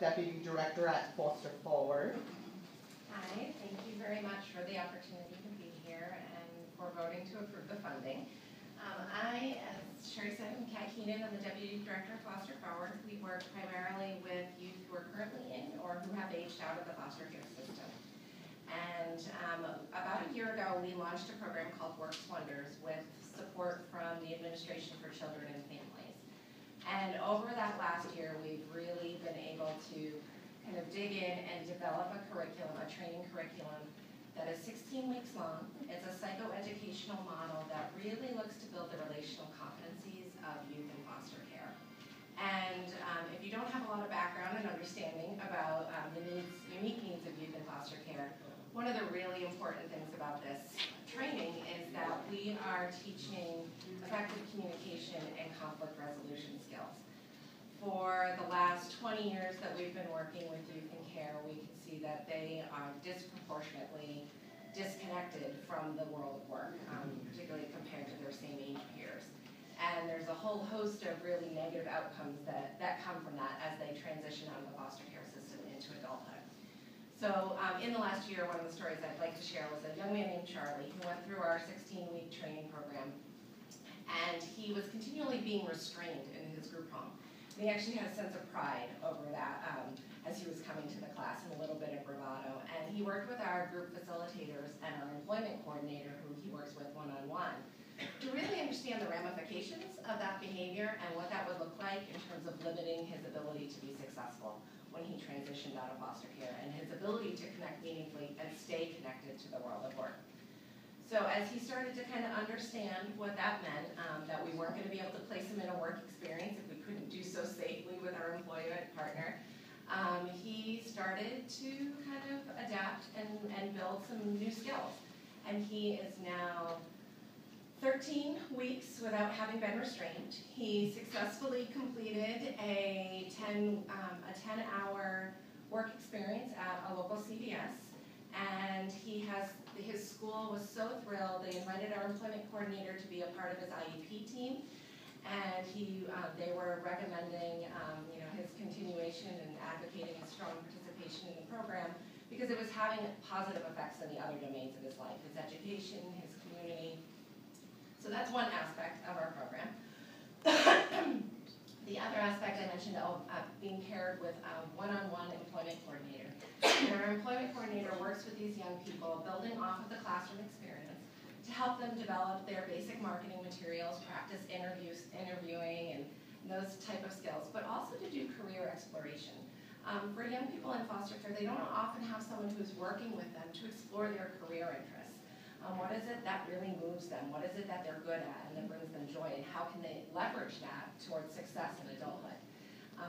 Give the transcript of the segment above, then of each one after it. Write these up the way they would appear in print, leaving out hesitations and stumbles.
Deputy Director at FosterForward. Hi, thank you very much for the opportunity to be here and for voting to approve the funding. I, as Sherry said, am Kat Keenan. I'm the Deputy Director of FosterForward. We work primarily with youth who are currently in or who have aged out of the foster care system. And about a year ago, we launched a program called Works Wonders with support from the Administration for Children and Families. And over that last year, we've really been able to kind of dig in and develop a curriculum, a training curriculum that is 16 weeks long. It's a psychoeducational model that really looks to build the relational competencies of youth in foster care. And if you don't have a lot of background and understanding about the unique needs of youth in foster care, one of the really important things about this training is that we are teaching effective communication and conflict resolution skills. For the last 20 years that we've been working with youth in care, we can see that they are disproportionately disconnected from the world of work, particularly compared to their same age peers. And there's a whole host of really negative outcomes that come from that as they transition out of the foster care system into adulthood. So in the last year, one of the stories I'd like to share was a young man named Charlie who went through our 16-week training program, and he was continually being restrained in his group home. And he actually had a sense of pride over that as he was coming to the class and a little bit of bravado. And he worked with our group facilitators and our employment coordinator, who he works with one-on-one, to really understand the ramifications of that behavior and what that would look like in terms of limiting his ability to be successful when he transitioned out of foster care, and his ability to connect meaningfully and stay connected to the world of work. So as he started to kind of understand what that meant, that we weren't going to be able to place him in a work experience if we couldn't do so safely with our employment partner, he started to kind of adapt and build some new skills. And he is now 13 weeks without having been restrained. He successfully completed a 10-hour work experience at a local CVS, and his school was so thrilled. They invited our employment coordinator to be a part of his IEP team, and they were recommending his continuation and advocating a strong participation in the program because it was having positive effects in the other domains of his life, his education, his community. So that's one aspect of our program. The other aspect I mentioned, being paired with a one-on-one employment coordinator. And our employment coordinator works with these young people, building off of the classroom experience, to help them develop their basic marketing materials, practice interviewing, and those type of skills, but also to do career exploration. For young people in foster care, they don't often have someone who's working with them to explore their career interests. What is it that really moves them? What is it that they're good at and that brings them joy? And how can they leverage that towards success in adulthood?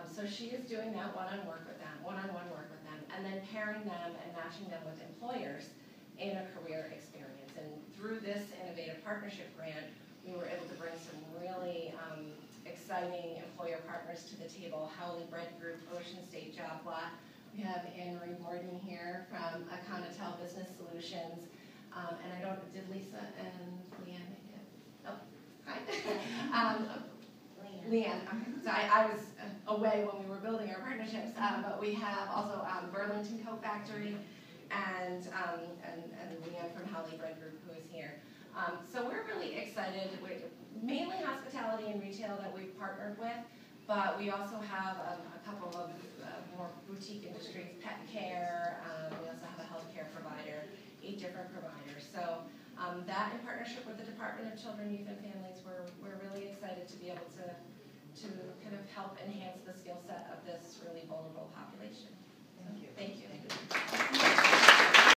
So she is doing that one-on-one work with them, and then pairing them and matching them with employers in a career experience. And through this innovative partnership grant, we were able to bring some really exciting employer partners to the table. Howley Bread Group, Ocean State Job Lot. We have Anne-Marie Gordon here from Econotel Business Solutions. And I don't, did Lisa and Leanne make it? Oh, hi. Leanne. So I was away when we were building our partnerships, but we have also Burlington Coat Factory and Leanne from Howley Bread Group, who is here. So we're really excited. We're mainly hospitality and retail that we've partnered with, but we also have a couple of more boutique industries, pet care. We also have a healthcare provider. 8 different providers. So that in partnership with the Department of Children, Youth and Families, we're really excited to be able to kind of help enhance the skill set of this really vulnerable population. Thank you. Thank you.